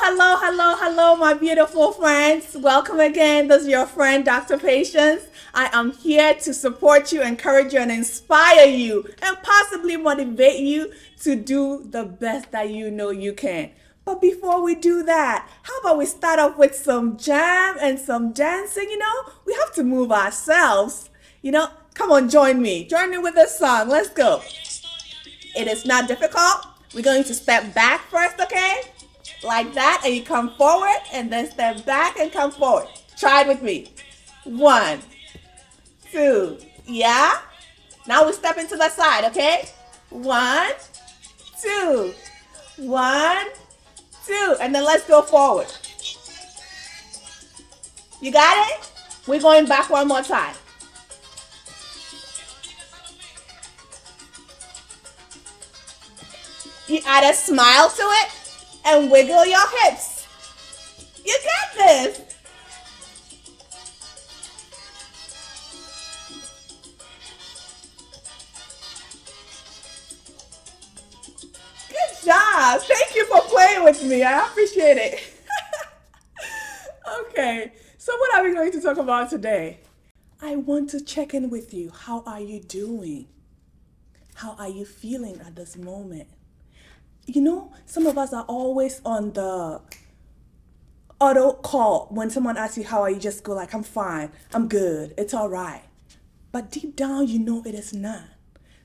Hello, my beautiful friends. Welcome again. This is your friend, Dr. Patience. I am here to support you, encourage you, and inspire you, and possibly motivate you to do the best that you know you can. But before we do that, how about we start off with some jam and some dancing? We have to move ourselves. Come on, join me. Join me with this song. Let's go. It is not difficult. We're going to step back first, okay? Like that, and you come forward, and then step back and come forward. Try it with me. 1, 2, yeah? Now we step into the side, okay? 1, 2, 1, 2, and then let's go forward. You got it? We're going back one more time. You add a smile to it and wiggle your hips. You got this. Good job. Thank you for playing with me. I appreciate it. Okay, so what are we going to talk about today? I want to check in with you. How are you doing? How are you feeling at this moment? Some of us are always on the auto call. When someone asks you, how are you, just go like, I'm fine, I'm good, it's all right. But deep down, you know it is not.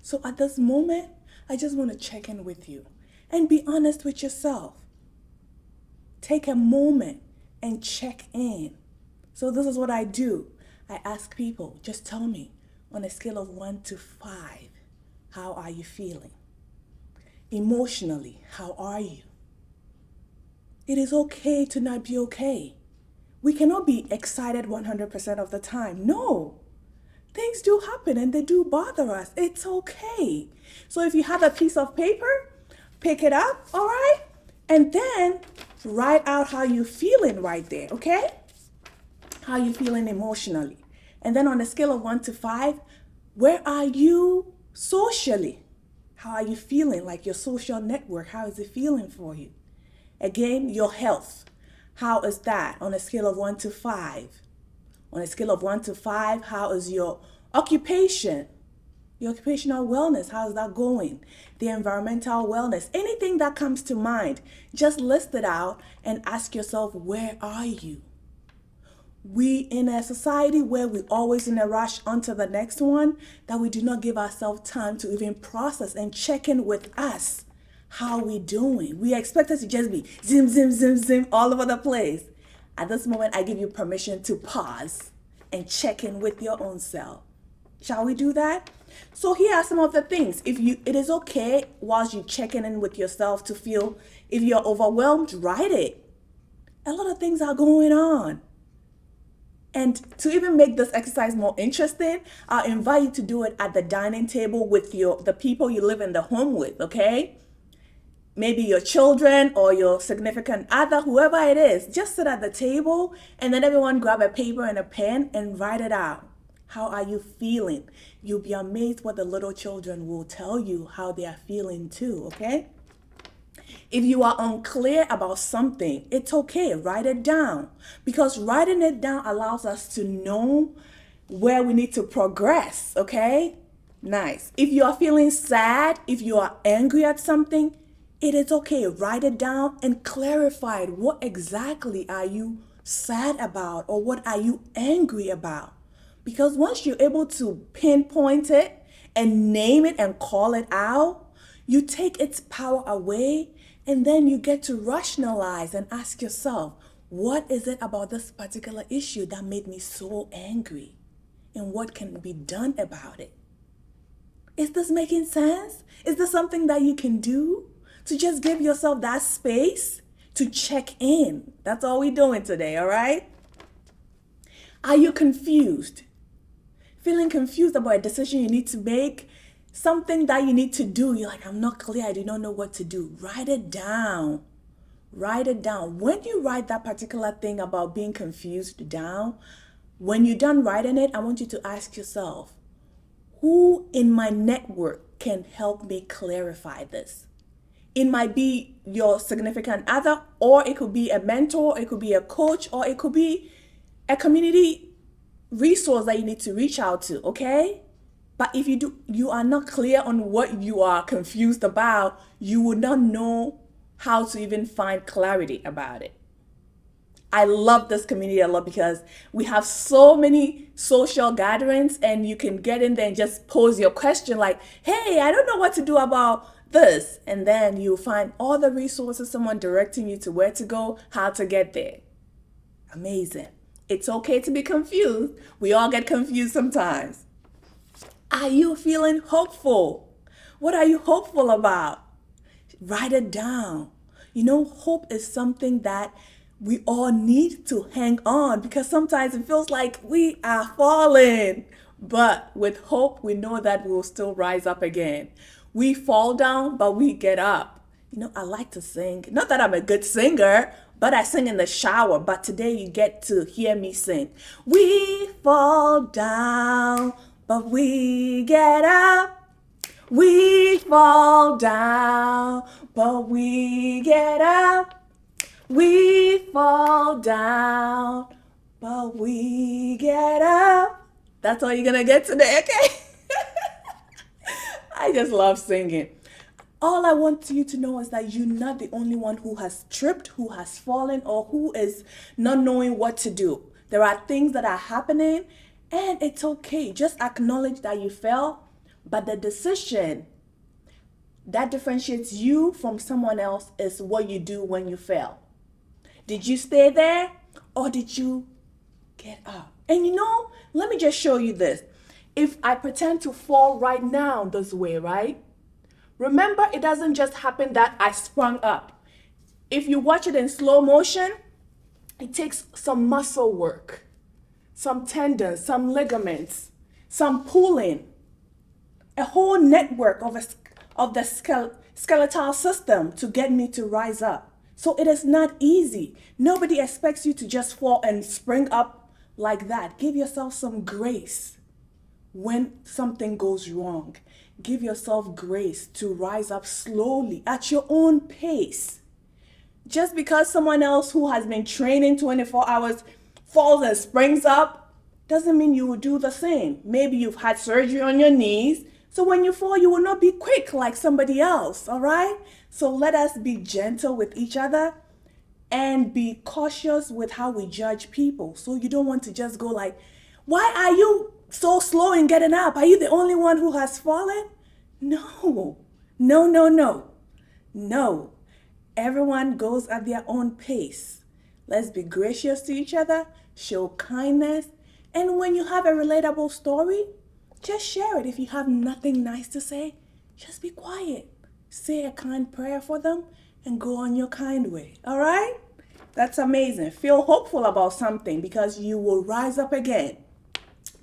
So at this moment, I just want to check in with you and be honest with yourself. Take a moment and check in. So this is what I do. I ask people, just tell me on a scale of 1 to 5, how are you feeling? Emotionally, how are you? It is okay to not be okay. We cannot be excited 100% of the time. No. Things do happen and they do bother us. It's okay. So if you have a piece of paper, pick it up, all right? And then write out how you're feeling right there, okay? How you feeling emotionally. And then on a scale of 1 to 5, where are you socially? How are you feeling? Like your social network, how is it feeling for you? Again, your health. How is that on a scale of 1 to 5? On a scale of 1 to 5, how is your occupation? Your occupational wellness, how is that going? The environmental wellness, anything that comes to mind, just list it out and ask yourself, where are you? We in a society where we're always in a rush onto the next one, that we do not give ourselves time to even process and check in with us. How we doing? We expect us to just be zim, zim, zim, zim all over the place. At this moment, I give you permission to pause and check in with your own self. Shall we do that? So here are some of the things. It is okay whilst you checking in with yourself to feel, if you're overwhelmed, write it. A lot of things are going on. And to even make this exercise more interesting, I'll invite you to do it at the dining table with the people you live in the home with, okay? Maybe your children or your significant other, whoever it is, just sit at the table and then everyone grab a paper and a pen and write it out. How are you feeling? You'll be amazed what the little children will tell you how they are feeling too, okay? If you are unclear about something, it's okay, write it down. Because writing it down allows us to know where we need to progress, okay? Nice. If you are feeling sad, if you are angry at something, it is okay, write it down and clarify it. What exactly are you sad about or what are you angry about? Because once you're able to pinpoint it and name it and call it out, you take its power away. And then you get to rationalize and ask yourself, what is it about this particular issue that made me so angry? And what can be done about it? Is this making sense? Is this something that you can do? To just give yourself that space to check in. That's all we're doing today, all right? Are you confused? Feeling confused about a decision you need to make? Something that you need to do, you're like, I'm not clear, I do not know what to do. Write it down. Write it down. When you write that particular thing about being confused down, when you're done writing it, I want you to ask yourself, who in my network can help me clarify this? It might be your significant other, or it could be a mentor, it could be a coach, or it could be a community resource that you need to reach out to, okay? But if you are not clear on what you are confused about, you will not know how to even find clarity about it. I love this community a lot because we have so many social gatherings, and you can get in there and just pose your question like, hey, I don't know what to do about this. And then you'll find all the resources, someone directing you to where to go, how to get there. Amazing. It's okay to be confused. We all get confused sometimes. Are you feeling hopeful? What are you hopeful about? Write it down. You know, hope is something that we all need to hang on, because sometimes it feels like we are falling. But with hope, we know that we'll still rise up again. We fall down, but we get up. You know, I like to sing. Not that I'm a good singer, but I sing in the shower. But today you get to hear me sing. We fall down, but we get up. We fall down, but we get up. We fall down, but we get up. That's all you're gonna get today, okay? I just love singing. All I want you to know is that you're not the only one who has tripped, who has fallen, or who is not knowing what to do. There are things that are happening, and it's okay. Just acknowledge that you fell, but the decision that differentiates you from someone else is what you do when you fail. Did you stay there, or did you get up? And you know, let me just show you this. If I pretend to fall right now this way, right? Remember, it doesn't just happen that I sprung up. If you watch it in slow motion, it takes some muscle work, some tendons, some ligaments, some pulling, a whole network of the skeletal system to get me to rise up. So it is not easy. Nobody expects you to just fall and spring up like that. Give yourself some grace when something goes wrong. Give yourself grace to rise up slowly at your own pace. Just because someone else who has been training 24 hours falls and springs up doesn't mean you will do the same. Maybe you've had surgery on your knees, so when you fall, you will not be quick like somebody else, all right? So let us be gentle with each other and be cautious with how we judge people. So you don't want to just go like, why are you so slow in getting up? Are you the only one who has fallen? No, no, no, no, no. Everyone goes at their own pace. Let's be gracious to each other, show kindness, and when you have a relatable story, just share it. If you have nothing nice to say, just be quiet. Say a kind prayer for them and go on your kind way. All right? That's amazing. Feel hopeful about something, because you will rise up again.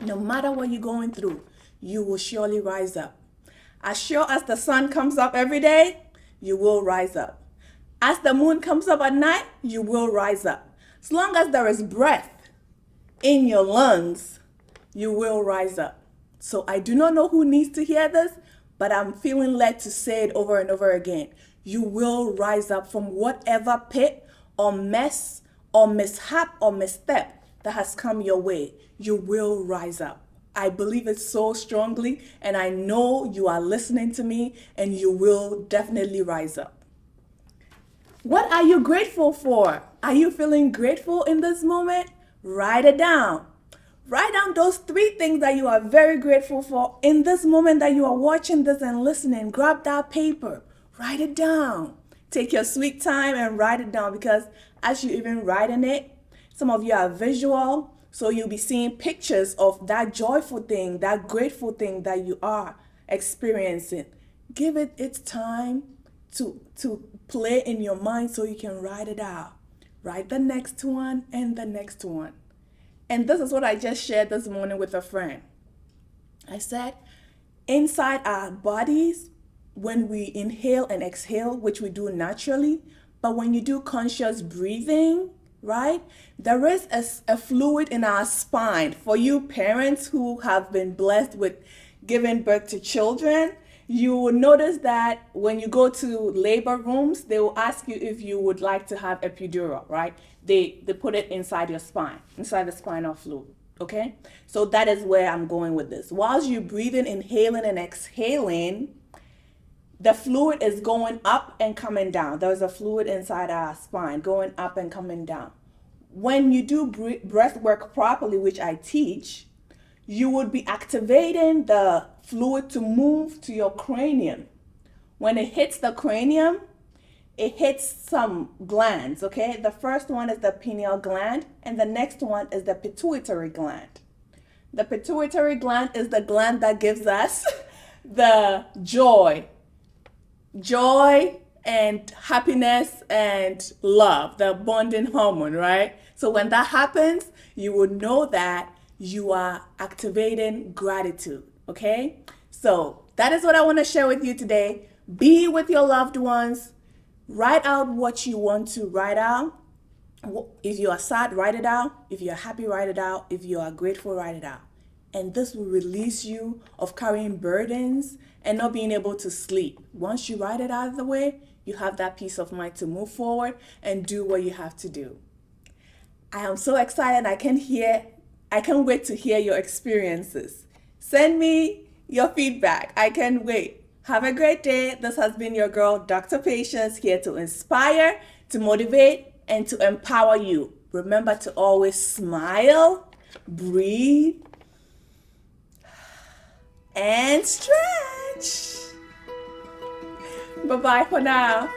No matter what you're going through, you will surely rise up. As sure as the sun comes up every day, you will rise up. As the moon comes up at night, you will rise up. As long as there is breath in your lungs, you will rise up. So I do not know who needs to hear this, but I'm feeling led to say it over and over again. You will rise up from whatever pit or mess or mishap or misstep that has come your way. You will rise up. I believe it so strongly, and I know you are listening to me, and you will definitely rise up. What are you grateful for? Are you feeling grateful in this moment? Write it down. Write down those 3 things that you are very grateful for in this moment that you are watching this and listening. Grab that paper. Write it down. Take your sweet time and write it down, because as you even writing it, some of you are visual, so you'll be seeing pictures of that joyful thing, that grateful thing that you are experiencing. Give it its time to play in your mind so you can write it out. Write the next one and the next one. And this is what I just shared this morning with a friend. I said, inside our bodies, when we inhale and exhale, which we do naturally, but when you do conscious breathing, right, there is a fluid in our spine. For you parents who have been blessed with giving birth to children, You will notice that when you go to labor rooms, they will ask you if you would like to have epidural, right? They put it inside your spine, inside the spinal fluid. Okay? So that is where I'm going with this. Whilst you're breathing, inhaling, and exhaling, the fluid is going up and coming down. There's a fluid inside our spine going up and coming down. When you do breath work properly, which I teach, you would be activating the fluid to move to your cranium. When it hits the cranium, it hits some glands, okay? The first one is the pineal gland, and the next one is the pituitary gland. The pituitary gland is the gland that gives us the joy and happiness and love, the bonding hormone, right? So when that happens, you will know that you are activating gratitude, okay? So that is what I want to share with you today. Be with your loved ones. Write out what you want to write out. If you are sad, write it out. If you're happy, write it out. If you are grateful, write it out. And this will release you of carrying burdens and not being able to sleep. Once you write it out of the way, you have that peace of mind to move forward and do what you have to do. I am so excited. I can't wait to hear your experiences. Send me your feedback. I can't wait. Have a great day. This has been your girl, Dr. Patience, here to inspire, to motivate, and to empower you. Remember to always smile, breathe, and stretch. Bye-bye for now.